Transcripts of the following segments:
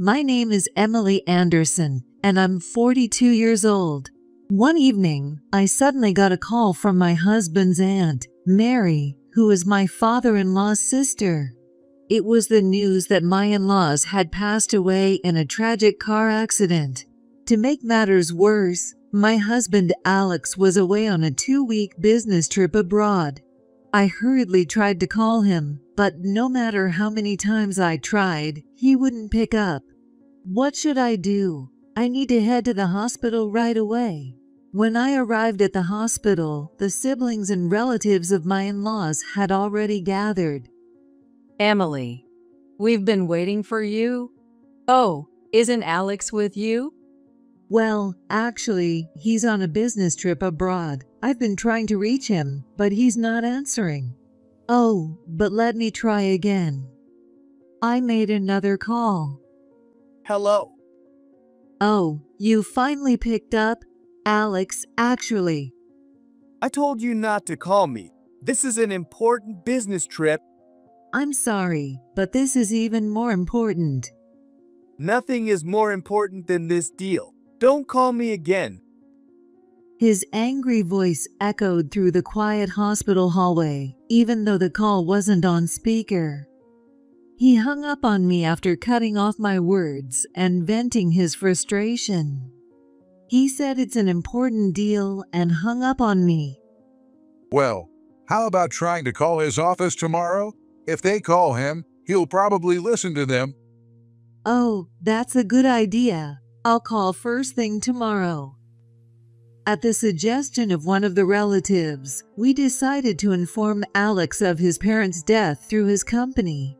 My name is Emily Anderson, and I'm 42 years old. One evening, I suddenly got a call from my husband's aunt, Mary, who is my father-in-law's sister. It was the news that my in-laws had passed away in a tragic car accident. To make matters worse, my husband Alex was away on a 2-week business trip abroad. I hurriedly tried to call him, but no matter how many times I tried, he wouldn't pick up. What should I do? I need to head to the hospital right away. When I arrived at the hospital, the siblings and relatives of my in-laws had already gathered. Emily, we've been waiting for you. Oh, isn't Alex with you? Well, actually, he's on a business trip abroad. I've been trying to reach him, but he's not answering. Oh, but let me try again. I made another call. Hello. Oh, you finally picked up? Alex, actually. I told you not to call me. This is an important business trip. I'm sorry, but this is even more important. Nothing is more important than this deal. Don't call me again. His angry voice echoed through the quiet hospital hallway, even though the call wasn't on speaker. He hung up on me after cutting off my words and venting his frustration. He said it's an important deal and hung up on me. Well, how about trying to call his office tomorrow? If they call him, he'll probably listen to them. Oh, that's a good idea. I'll call first thing tomorrow. At the suggestion of one of the relatives, we decided to inform Alex of his parents' death through his company.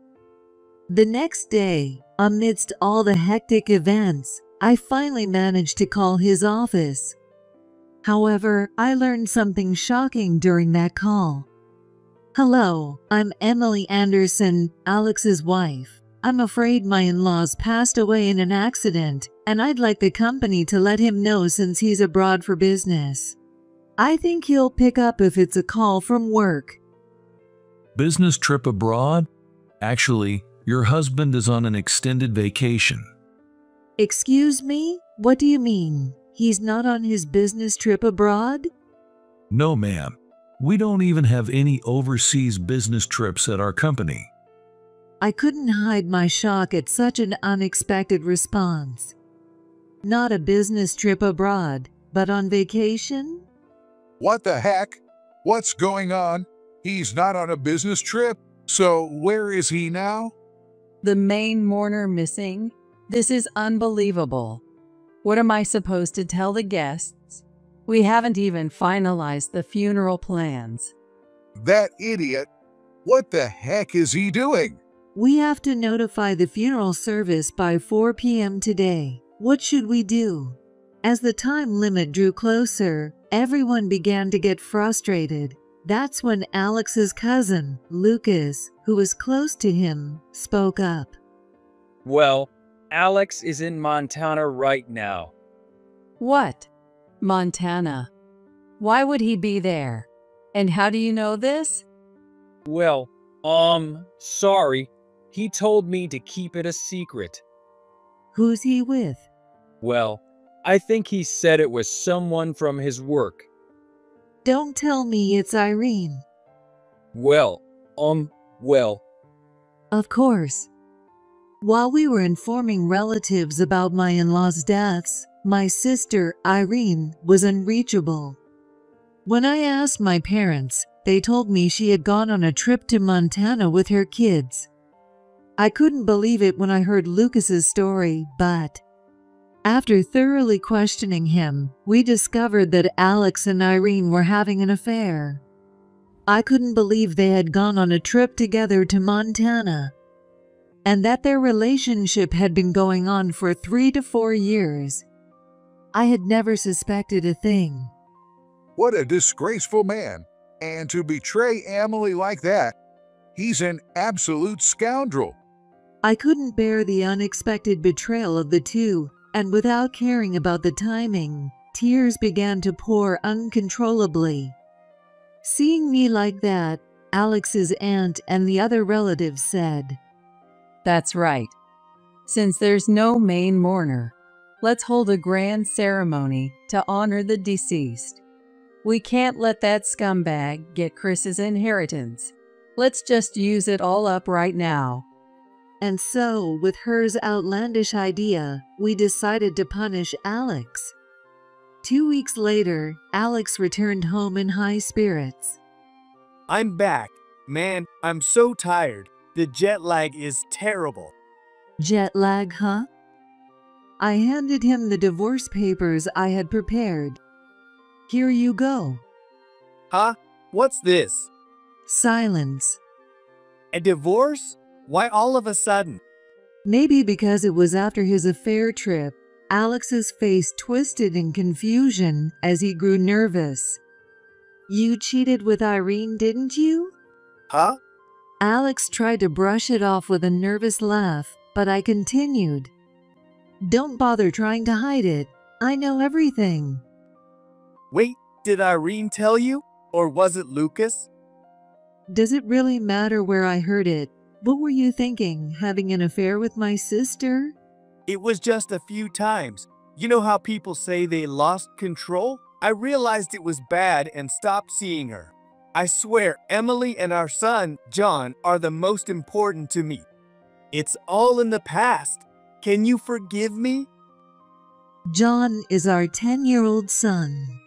The next day, amidst all the hectic events, I finally managed to call his office. However, I learned something shocking during that call. Hello, I'm Emily Anderson, Alex's wife. I'm afraid my in-laws passed away in an accident, and I'd like the company to let him know since he's abroad for business. I think he'll pick up if it's a call from work. Business trip abroad? Actually, your husband is on an extended vacation. Excuse me? What do you mean? He's not on his business trip abroad? No, ma'am. We don't even have any overseas business trips at our company. I couldn't hide my shock at such an unexpected response. Not a business trip abroad, but on vacation? What the heck? What's going on? He's not on a business trip, so where is he now? The main mourner missing? This is unbelievable. What am I supposed to tell the guests? We haven't even finalized the funeral plans. That idiot! What the heck is he doing? We have to notify the funeral service by 4 p.m. today. What should we do? As the time limit drew closer, everyone began to get frustrated. That's when Alex's cousin, Lucas, who was close to him, spoke up. Well, Alex is in Montana right now. What? Montana? Why would he be there? And how do you know this? Well, sorry. He told me to keep it a secret. Who's he with? Well, I think he said it was someone from his work. Don't tell me it's Irene. Well. Of course. While we were informing relatives about my in-laws' deaths, my sister, Irene, was unreachable. When I asked my parents, they told me she had gone on a trip to Montana with her kids. I couldn't believe it when I heard Lucas's story, but after thoroughly questioning him, we discovered that Alex and Irene were having an affair. I couldn't believe they had gone on a trip together to Montana, and that their relationship had been going on for 3 to 4 years. I had never suspected a thing. What a disgraceful man! And to betray Emily like that, he's an absolute scoundrel. I couldn't bear the unexpected betrayal of the two, and without caring about the timing, tears began to pour uncontrollably. Seeing me like that, Alex's aunt and the other relatives said, That's right. Since there's no main mourner, let's hold a grand ceremony to honor the deceased. We can't let that scumbag get Chris's inheritance. Let's just use it all up right now. And so, with her's outlandish idea, we decided to punish Alex. 2 weeks later, Alex returned home in high spirits. I'm back. Man, I'm so tired. The jet lag is terrible. Jet lag, huh? I handed him the divorce papers I had prepared. Here you go. Huh? What's this? Silence. A divorce? Why all of a sudden? Maybe because it was after his affair trip, Alex's face twisted in confusion as he grew nervous. You cheated with Irene, didn't you? Huh? Alex tried to brush it off with a nervous laugh, but I continued. Don't bother trying to hide it. I know everything. Wait, did Irene tell you? Or was it Lucas? Does it really matter where I heard it? What were you thinking, having an affair with my sister? It was just a few times. You know how people say they lost control? I realized it was bad and stopped seeing her. I swear, Emily and our son, John, are the most important to me. It's all in the past. Can you forgive me? John is our 10-year-old son.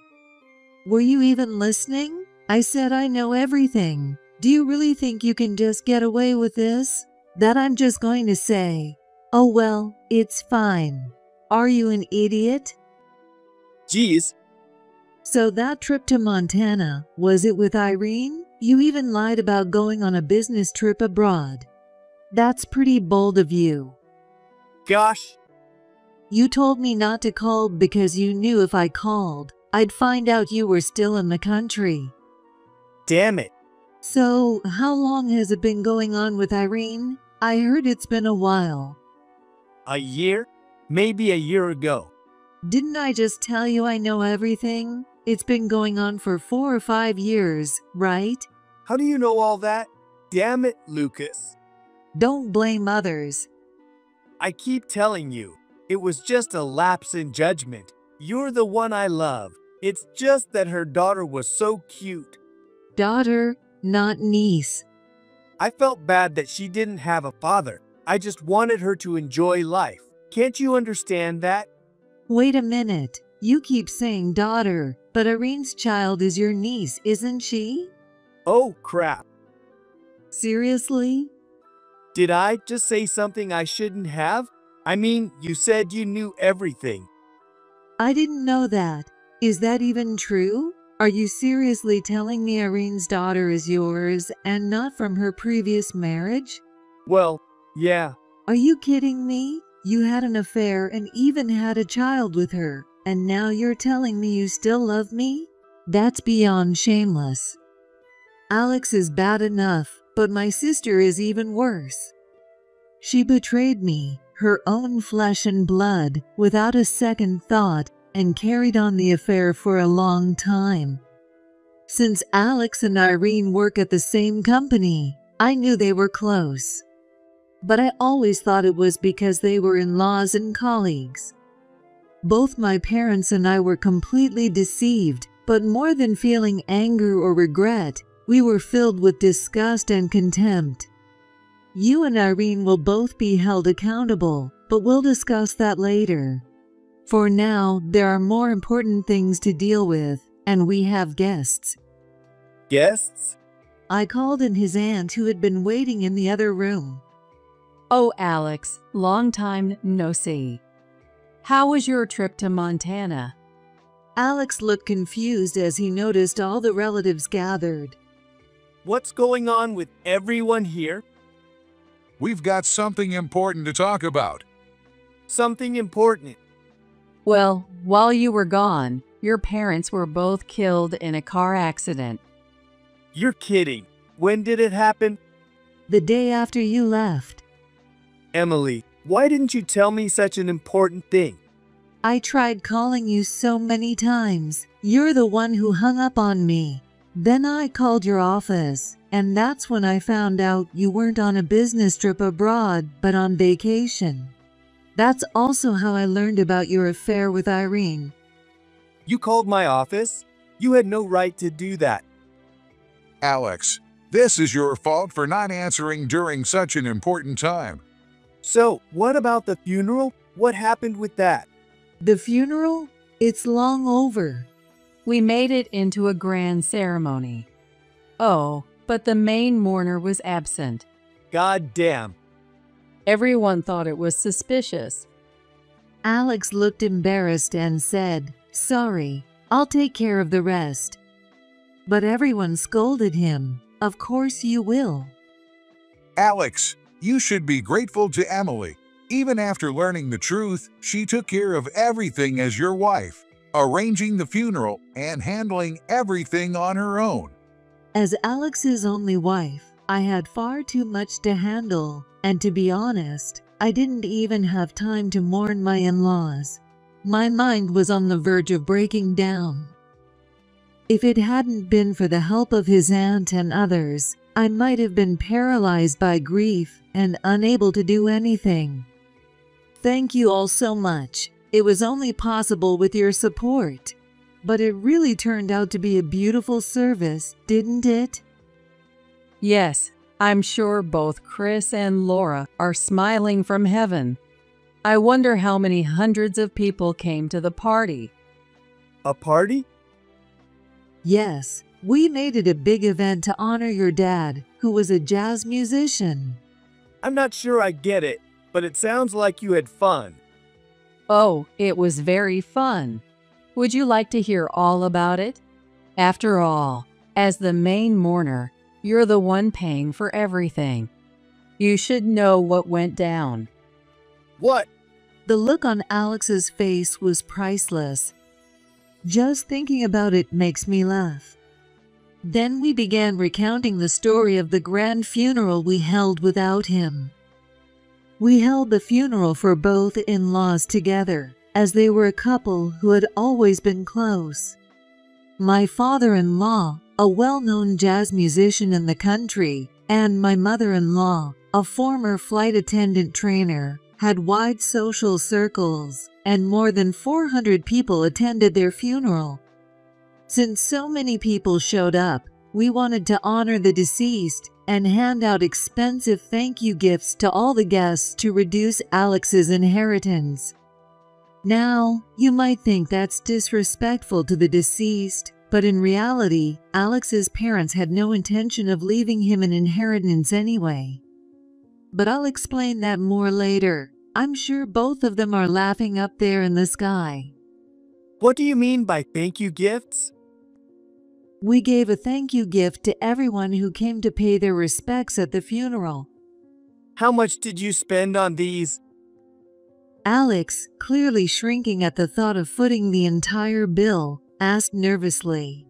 Were you even listening? I said I know everything. Do you really think you can just get away with this? That I'm just going to say, oh well, it's fine. Are you an idiot? Geez. So that trip to Montana, was it with Irene? You even lied about going on a business trip abroad. That's pretty bold of you. Gosh. You told me not to call because you knew if I called, I'd find out you were still in the country. Damn it. So, how long has it been going on with Irene? I heard it's been a while. A year? Maybe a year ago. Didn't I just tell you I know everything? It's been going on for 4 or 5 years, right? How do you know all that? Damn it, Lucas. Don't blame others. I keep telling you, it was just a lapse in judgment. You're the one I love. It's just that her daughter was so cute. Daughter, not niece. I felt bad that she didn't have a father. I just wanted her to enjoy life. Can't you understand that? Wait a minute. You keep saying daughter, but Irene's child is your niece, isn't she? Oh, crap. Seriously? Did I just say something I shouldn't have? I mean, you said you knew everything. I didn't know that. Is that even true? Are you seriously telling me Irene's daughter is yours and not from her previous marriage? Well, yeah. Are you kidding me? You had an affair and even had a child with her, and now you're telling me you still love me? That's beyond shameless. Alex is bad enough, but my sister is even worse. She betrayed me, her own flesh and blood, without a second thought, and carried on the affair for a long time. Since Alex and Irene work at the same company, I knew they were close. But I always thought it was because they were in-laws and colleagues. Both my parents and I were completely deceived, but more than feeling anger or regret, we were filled with disgust and contempt. You and Irene will both be held accountable, but we'll discuss that later. For now, there are more important things to deal with, and we have guests. Guests? I called in his aunt who had been waiting in the other room. Oh, Alex, long time no see. How was your trip to Montana? Alex looked confused as he noticed all the relatives gathered. What's going on with everyone here? We've got something important to talk about. Something important. Well, while you were gone, your parents were both killed in a car accident. You're kidding. When did it happen? The day after you left. Emily, why didn't you tell me such an important thing? I tried calling you so many times. You're the one who hung up on me. Then I called your office, and that's when I found out you weren't on a business trip abroad, but on vacation. That's also how I learned about your affair with Irene. You called my office? You had no right to do that. Alex, this is your fault for not answering during such an important time. So, what about the funeral? What happened with that? The funeral? It's long over. We made it into a grand ceremony. Oh, but the main mourner was absent. God damn. Everyone thought it was suspicious. Alex looked embarrassed and said, "Sorry, I'll take care of the rest." But everyone scolded him. "Of course you will." Alex, you should be grateful to Emily. Even after learning the truth, she took care of everything as your wife, arranging the funeral and handling everything on her own. As Alex's only wife, I had far too much to handle, and to be honest, I didn't even have time to mourn my in-laws. My mind was on the verge of breaking down. If it hadn't been for the help of his aunt and others, I might have been paralyzed by grief and unable to do anything. Thank you all so much. It was only possible with your support. But it really turned out to be a beautiful service, didn't it? Yes, I'm sure both Chris and Laura are smiling from heaven. I wonder how many hundreds of people came to the party. A party? Yes, we made it a big event to honor your dad, who was a jazz musician. I'm not sure I get it, but it sounds like you had fun. Oh, it was very fun. Would you like to hear all about it? After all, as the main mourner, you're the one paying for everything. You should know what went down. What? The look on Alex's face was priceless. Just thinking about it makes me laugh. Then we began recounting the story of the grand funeral we held without him. We held the funeral for both in-laws together, as they were a couple who had always been close. My father-in-law, a well-known jazz musician in the country, and my mother-in-law, a former flight attendant trainer, had wide social circles, and more than 400 people attended their funeral. Since so many people showed up, we wanted to honor the deceased and hand out expensive thank you gifts to all the guests to reduce Alex's inheritance. Now, you might think that's disrespectful to the deceased, but in reality, Alex's parents had no intention of leaving him an inheritance anyway. But I'll explain that more later. I'm sure both of them are laughing up there in the sky. What do you mean by thank you gifts? We gave a thank you gift to everyone who came to pay their respects at the funeral. How much did you spend on these? Alex, clearly shrinking at the thought of footing the entire bill, asked nervously.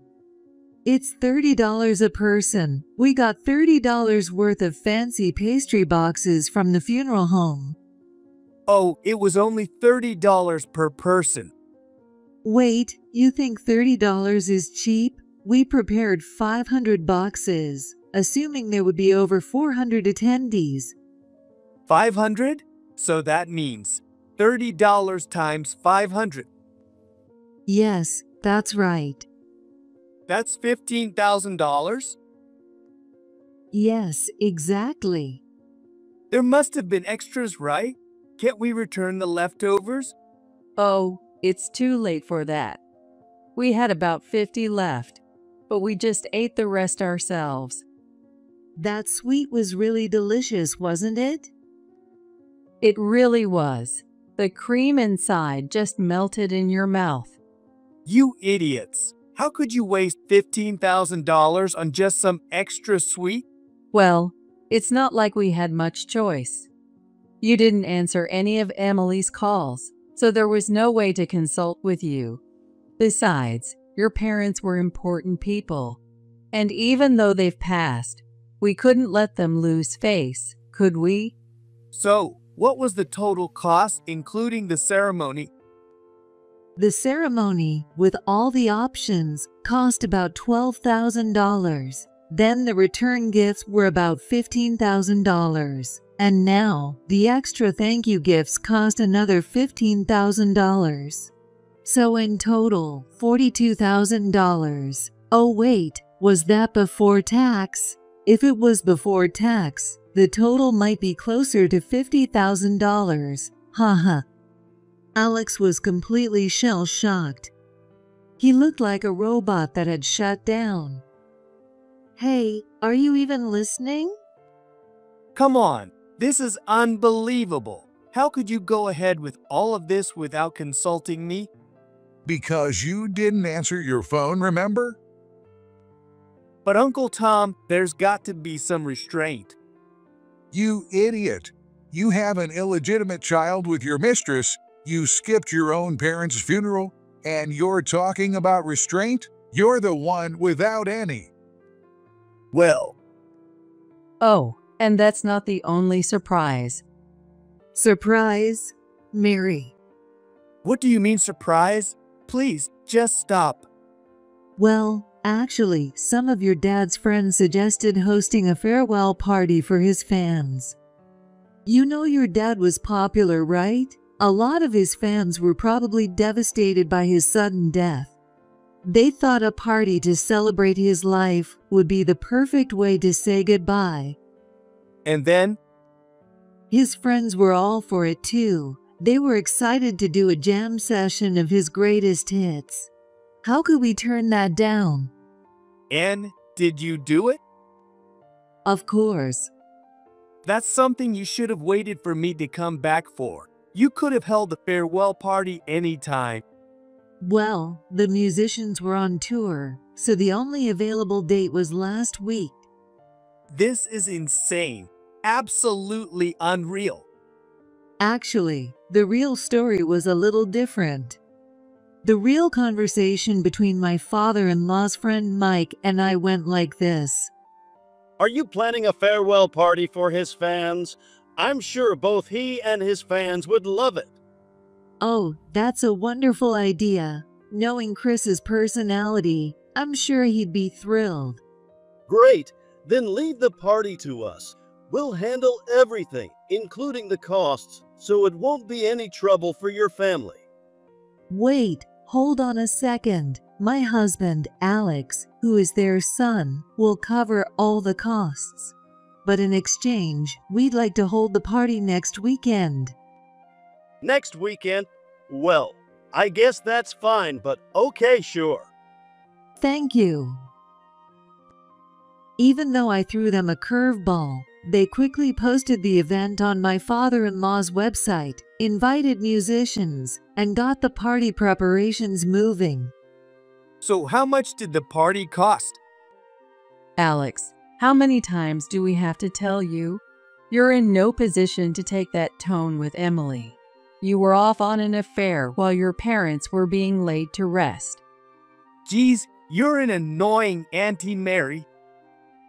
"It's $30 a person. We got $30 worth of fancy pastry boxes from the funeral home." Oh, it was only $30 per person. Wait, you think $30 is cheap? We prepared 500 boxes, assuming there would be over 400 attendees. 500? So that means $30 times 500. Yes, that's right. That's $15,000? Yes, exactly. There must have been extras, right? Can't we return the leftovers? Oh, it's too late for that. We had about 50 left, but we just ate the rest ourselves. That sweet was really delicious, wasn't it? It really was. The cream inside just melted in your mouth. You idiots! How could you waste $15,000 on just some extra sweet? Well, it's not like we had much choice. You didn't answer any of Emily's calls, so there was no way to consult with you. Besides, your parents were important people, and even though they've passed, we couldn't let them lose face, could we? So, what was the total cost, including the ceremony? The ceremony, with all the options, cost about $12,000. Then the return gifts were about $15,000. And now, the extra thank you gifts cost another $15,000. So in total, $42,000. Oh wait, was that before tax? If it was before tax, the total might be closer to $50,000. Haha. Alex was completely shell-shocked. He looked like a robot that had shut down. Hey, are you even listening? Come on, this is unbelievable. How could you go ahead with all of this without consulting me? Because you didn't answer your phone, remember? But Uncle Tom, there's got to be some restraint. You idiot. You have an illegitimate child with your mistress, you skipped your own parents' funeral, and you're talking about restraint? You're the one without any. Well, Oh, and that's not the only surprise. Surprise, Mary. what do you mean surprise? Please, just stop. Well, actually, some of your dad's friends suggested hosting a farewell party for his fans. You know your dad was popular, right? A lot of his fans were probably devastated by his sudden death. They thought a party to celebrate his life would be the perfect way to say goodbye. And then, His friends were all for it too. They were excited to do a jam session of his greatest hits. How could we turn that down? and did you do it? Of course. That's something you should have waited for me to come back for. You could have held a farewell party anytime. Well, the musicians were on tour, so the only available date was last week. This is insane. Absolutely unreal. Actually, the real story was a little different. The real conversation between my father-in-law's friend Mike and I went like this. Are you planning a farewell party for his fans? I'm sure both he and his fans would love it. Oh, that's a wonderful idea. Knowing Chris's personality, I'm sure he'd be thrilled. Great, then leave the party to us. We'll handle everything, including the costs, so it won't be any trouble for your family. Wait, hold on a second. My husband, Alex, who is their son, will cover all the costs. But in exchange, we'd like to hold the party next weekend. Next weekend? Well, I guess that's fine, but okay, sure. Thank you. Even though I threw them a curveball, they quickly posted the event on my father-in-law's website, invited musicians, and got the party preparations moving. So how much did the party cost? Alex, how many times do we have to tell you? You're in no position to take that tone with Emily. You were off on an affair while your parents were being laid to rest. Geez, you're an annoying Auntie Mary.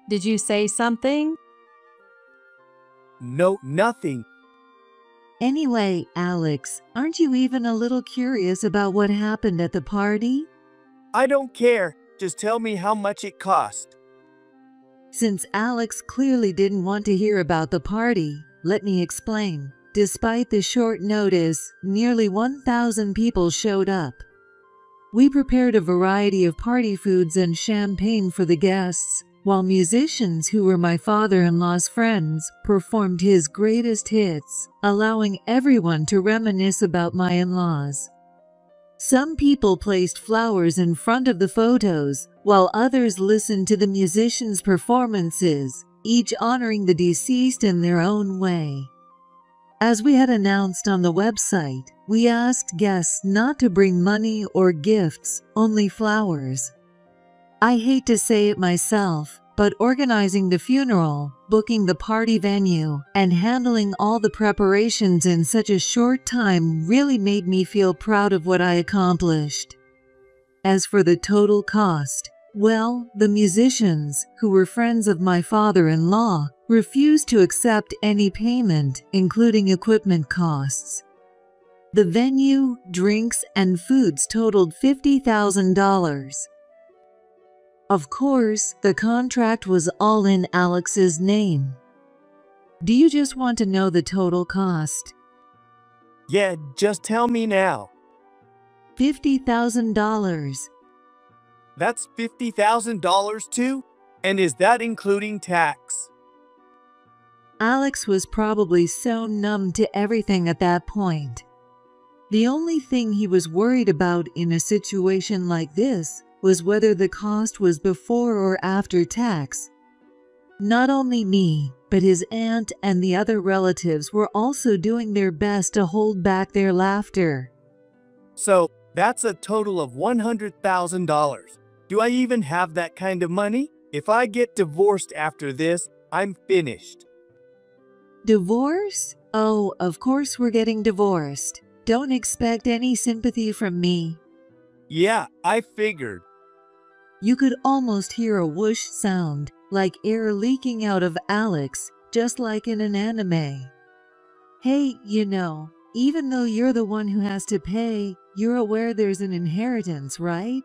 Did you say something? No, nothing. Anyway, Alex, aren't you even a little curious about what happened at the party? I don't care. Just tell me how much it cost. Since Alex clearly didn't want to hear about the party, let me explain. Despite the short notice, nearly 1,000 people showed up. We prepared a variety of party foods and champagne for the guests, while musicians who were my father-in-law's friends performed his greatest hits, allowing everyone to reminisce about my in-laws. Some people placed flowers in front of the photos, while others listened to the musicians' performances, each honoring the deceased in their own way. As we had announced on the website, we asked guests not to bring money or gifts, only flowers. I hate to say it myself, but organizing the funeral, booking the party venue, and handling all the preparations in such a short time really made me feel proud of what I accomplished. As for the total cost, well, the musicians, who were friends of my father-in-law, refused to accept any payment, including equipment costs. The venue, drinks, and foods totaled $50,000. Of course, the contract was all in Alex's name. Do you just want to know the total cost? Yeah, just tell me now. $50,000. That's $50,000 too? And is that including tax? Alex was probably so numb to everything at that point. The only thing he was worried about in a situation like this was whether the cost was before or after tax. Not only me, but his aunt and the other relatives were also doing their best to hold back their laughter. So, that's a total of $100,000. Do I even have that kind of money? If I get divorced after this, I'm finished. Divorce? Oh, of course we're getting divorced. Don't expect any sympathy from me. Yeah, I figured. You could almost hear a whoosh sound, like air leaking out of Alex, just like in an anime. Hey, even though you're the one who has to pay, you're aware there's an inheritance, right?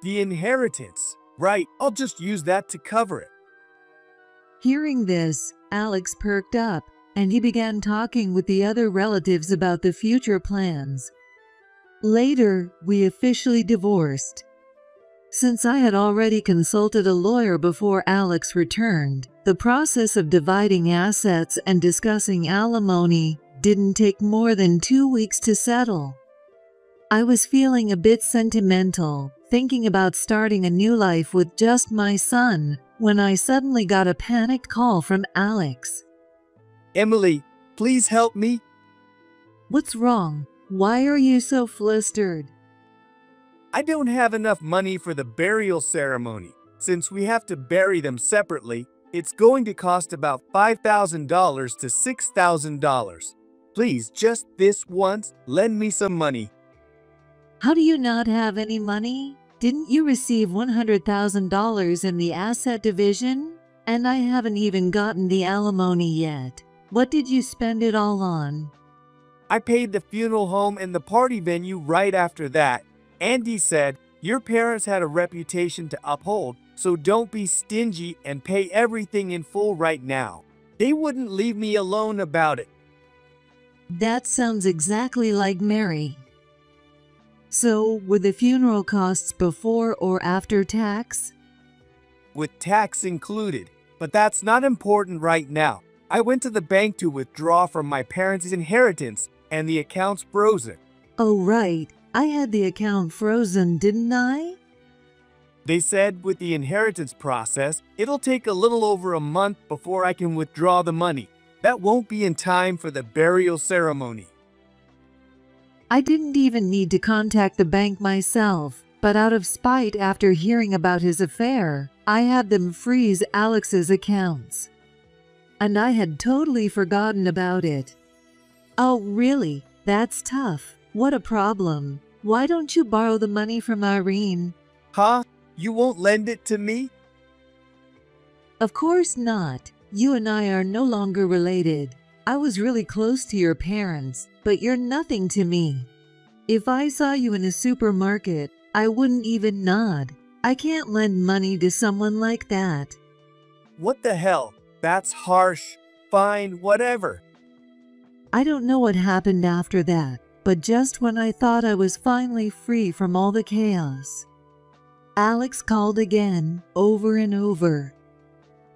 The inheritance. Right, I'll just use that to cover it. Hearing this, Alex perked up, and he began talking with the other relatives about the future plans. Later, we officially divorced. Since I had already consulted a lawyer before Alex returned, the process of dividing assets and discussing alimony didn't take more than 2 weeks to settle. I was feeling a bit sentimental, thinking about starting a new life with just my son, when I suddenly got a panicked call from Alex. Emily, please help me. What's wrong? Why are you so flustered? I don't have enough money for the burial ceremony. Since we have to bury them separately, it's going to cost about $5,000 to $6,000. Please, just this once, lend me some money. How do you not have any money? Didn't you receive $100,000 in the asset division? And I haven't even gotten the alimony yet. What did you spend it all on? I paid the funeral home and the party venue right after that. Andy said, your parents had a reputation to uphold, so don't be stingy and pay everything in full right now. They wouldn't leave me alone about it. That sounds exactly like Mary. So, were the funeral costs before or after tax? With tax included, but that's not important right now. I went to the bank to withdraw from my parents' inheritance, and the account's frozen. Oh right, I had the account frozen, didn't I? They said with the inheritance process, it'll take a little over a month before I can withdraw the money. That won't be in time for the burial ceremony. I didn't even need to contact the bank myself, but out of spite after hearing about his affair, I had them freeze Alex's accounts. And I had totally forgotten about it. Oh really? That's tough. What a problem. Why don't you borrow the money from Irene? Huh? You won't lend it to me? Of course not. You and I are no longer related. I was really close to your parents, but you're nothing to me. If I saw you in a supermarket, I wouldn't even nod. I can't lend money to someone like that. What the hell? That's harsh. Fine, whatever. I don't know what happened after that, but just when I thought I was finally free from all the chaos, Alex called again, over and over.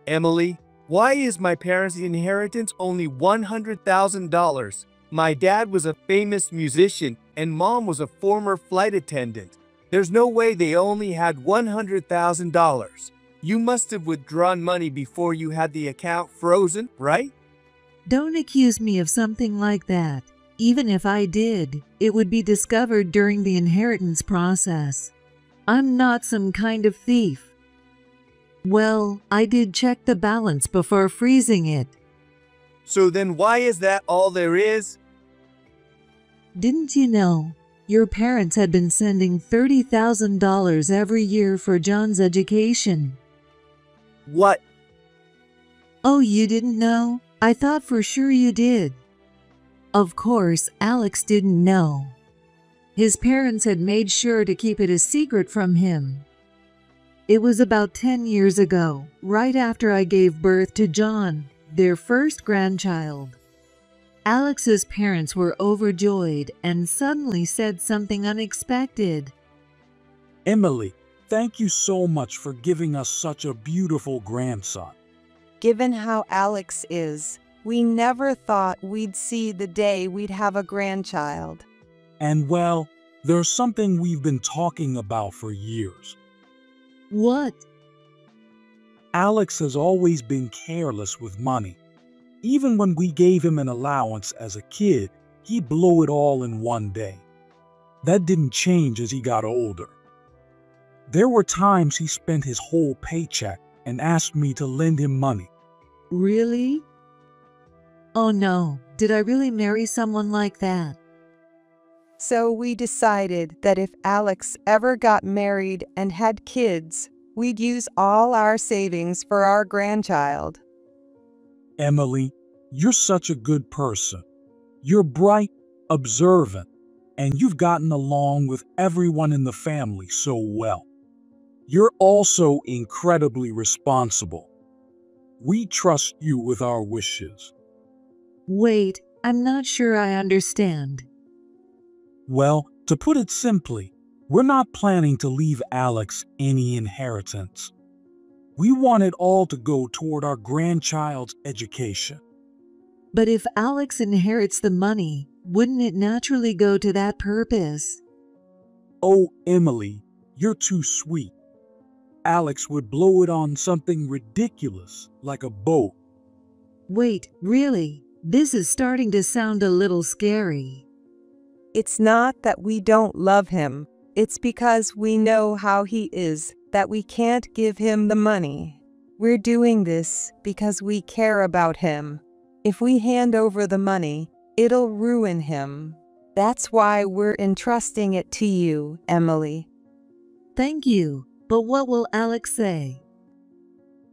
Emily, why is my parents' inheritance only $100,000? My dad was a famous musician and mom was a former flight attendant. There's no way they only had $100,000. You must have withdrawn money before you had the account frozen, right? Don't accuse me of something like that. Even if I did, it would be discovered during the inheritance process. I'm not some kind of thief. Well, I did check the balance before freezing it. So then why is that all there is? Didn't you know? Your parents had been sending $30,000 every year for John's education. What? Oh, you didn't know? I thought for sure you did. Of course, Alex didn't know. His parents had made sure to keep it a secret from him. It was about 10 years ago, right after I gave birth to John. their first grandchild. Alex's parents were overjoyed and suddenly said something unexpected. Emily, thank you so much for giving us such a beautiful grandson. Given how Alex is, we never thought we'd see the day we'd have a grandchild. And well, there's something we've been talking about for years. What? Alex has always been careless with money. Even when we gave him an allowance as a kid, he blew it all in one day. That didn't change as he got older. There were times he spent his whole paycheck and asked me to lend him money. Really? Oh no, did I really marry someone like that? So we decided that if Alex ever got married and had kids, we'd use all our savings for our grandchild. Emily, you're such a good person. You're bright, observant, and you've gotten along with everyone in the family so well. You're also incredibly responsible. We trust you with our wishes. Wait, I'm not sure I understand. Well, to put it simply, we're not planning to leave Alex any inheritance. We want it all to go toward our grandchild's education. But if Alex inherits the money, wouldn't it naturally go to that purpose? Oh, Emily, you're too sweet. Alex would blow it on something ridiculous, like a boat. Wait, really? This is starting to sound a little scary. It's not that we don't love him. It's because we know how he is that we can't give him the money. We're doing this because we care about him. If we hand over the money, it'll ruin him. That's why we're entrusting it to you, Emily. Thank you, but what will Alex say?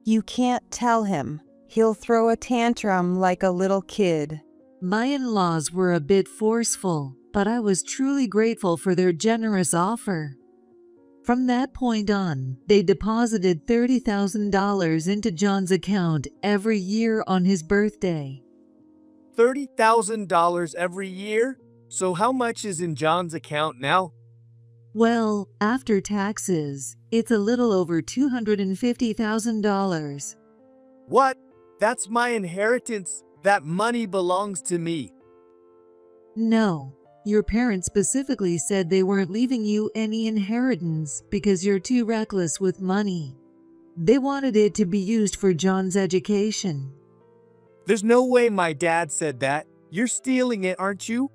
You can't tell him. He'll throw a tantrum like a little kid. My in-laws were a bit forceful, but I was truly grateful for their generous offer. From that point on, they deposited $30,000 into John's account every year on his birthday. $30,000 every year? So how much is in John's account now? Well, after taxes, it's a little over $250,000. What? That's my inheritance. That money belongs to me. No, your parents specifically said they weren't leaving you any inheritance because you're too reckless with money. They wanted it to be used for John's education. There's no way my dad said that. You're stealing it, aren't you?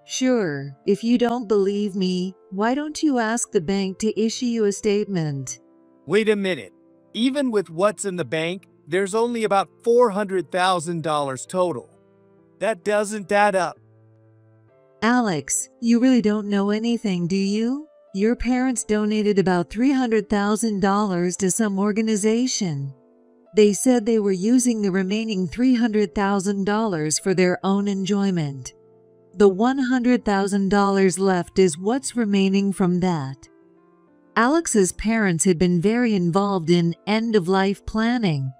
Sure, if you don't believe me, why don't you ask the bank to issue you a statement? Wait a minute. Even with what's in the bank, there's only about $400,000 total. That doesn't add up. Alex, you really don't know anything, do you? Your parents donated about $300,000 to some organization. They said they were using the remaining $300,000 for their own enjoyment. The $100,000 left is what's remaining from that. Alex's parents had been very involved in end-of-life planning,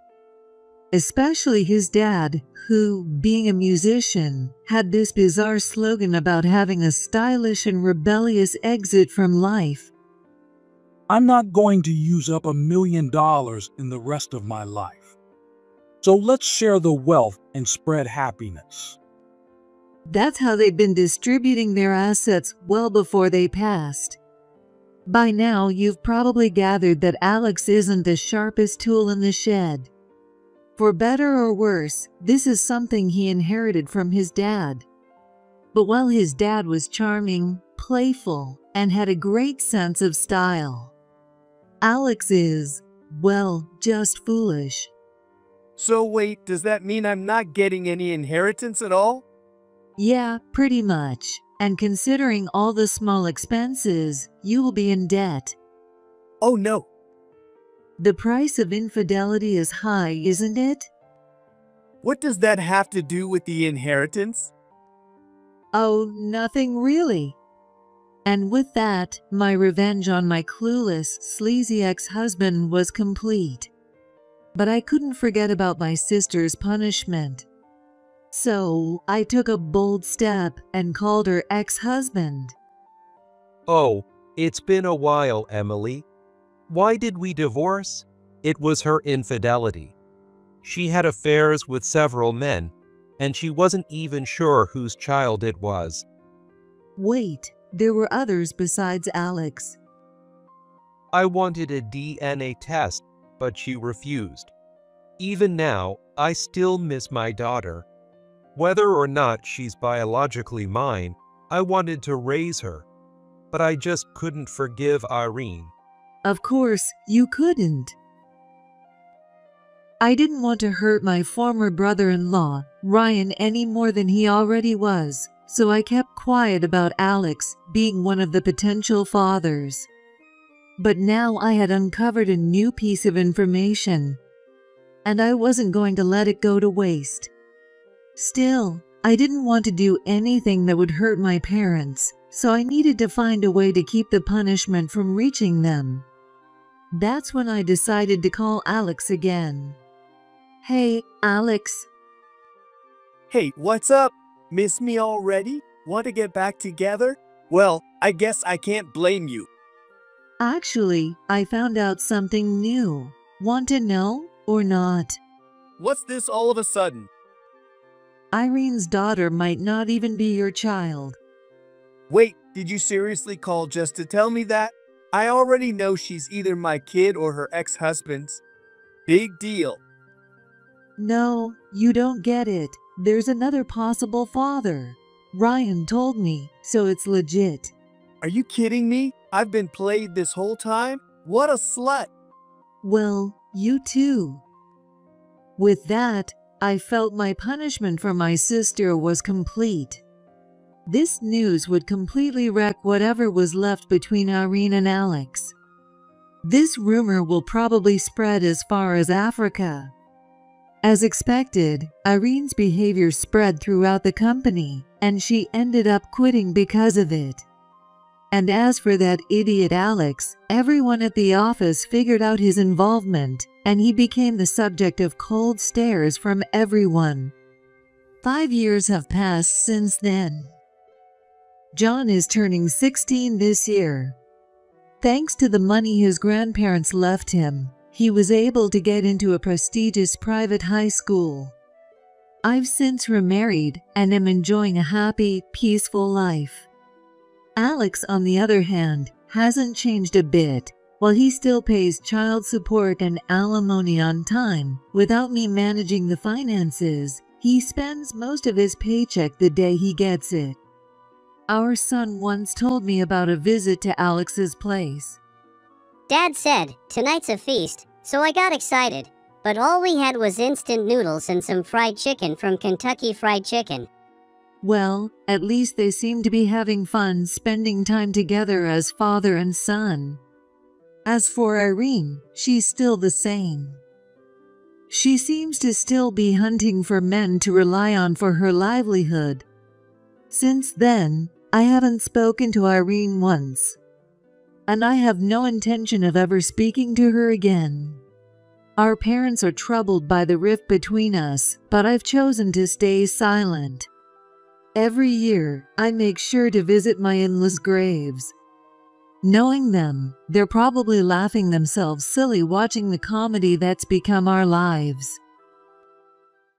especially his dad, who, being a musician, had this bizarre slogan about having a stylish and rebellious exit from life. I'm not going to use up $1 million in the rest of my life. So let's share the wealth and spread happiness. That's how they'd been distributing their assets well before they passed. By now, you've probably gathered that Alex isn't the sharpest tool in the shed. For better or worse, this is something he inherited from his dad. But while his dad was charming, playful, and had a great sense of style, Alex is, well, just foolish. So wait, does that mean I'm not getting any inheritance at all? Yeah, pretty much. And considering all the small expenses, you will be in debt. Oh no. The price of infidelity is high, isn't it? What does that have to do with the inheritance? Oh, nothing really. And with that, my revenge on my clueless, sleazy ex-husband was complete. But I couldn't forget about my sister's punishment. So I took a bold step and called her ex-husband. Oh, it's been a while, Emily. Why did we divorce? It was her infidelity. She had affairs with several men, and she wasn't even sure whose child it was. Wait, there were others besides Alex. I wanted a DNA test, but she refused. Even now, I still miss my daughter. Whether or not she's biologically mine, I wanted to raise her. But I just couldn't forgive Irene. Of course, you couldn't. I didn't want to hurt my former brother-in-law, Ryan, any more than he already was, so I kept quiet about Alex being one of the potential fathers. But now I had uncovered a new piece of information, and I wasn't going to let it go to waste. Still, I didn't want to do anything that would hurt my parents, so I needed to find a way to keep the punishment from reaching them. That's when I decided to call Alex again. Hey, Alex. Hey, what's up? Miss me already? Want to get back together? Well, I guess I can't blame you. Actually, I found out something new. Want to know or not? What's this all of a sudden? Irene's daughter might not even be your child. Wait, did you seriously call just to tell me that? I already know she's either my kid or her ex-husband's. Big deal. No, you don't get it. There's another possible father. Ryan told me, so it's legit. Are you kidding me? I've been played this whole time? What a slut! Well, you too. With that, I felt my punishment for my sister was complete. This news would completely wreck whatever was left between Irene and Alex. This rumor will probably spread as far as Africa. As expected, Irene's behavior spread throughout the company, and she ended up quitting because of it. And as for that idiot Alex, everyone at the office figured out his involvement, and he became the subject of cold stares from everyone. 5 years have passed since then. John is turning 16 this year. Thanks to the money his grandparents left him, he was able to get into a prestigious private high school. I've since remarried and am enjoying a happy, peaceful life. Alex, on the other hand, hasn't changed a bit. While he still pays child support and alimony on time, without me managing the finances, he spends most of his paycheck the day he gets it. Our son once told me about a visit to Alex's place. Dad said, "Tonight's a feast," so I got excited. But all we had was instant noodles and some fried chicken from Kentucky Fried Chicken. Well, at least they seem to be having fun spending time together as father and son. As for Irene, she's still the same. She seems to still be hunting for men to rely on for her livelihood. Since then, I haven't spoken to Irene once, and I have no intention of ever speaking to her again. Our parents are troubled by the rift between us, but I've chosen to stay silent. Every year, I make sure to visit my in-laws' graves. Knowing them, they're probably laughing themselves silly watching the comedy that's become our lives.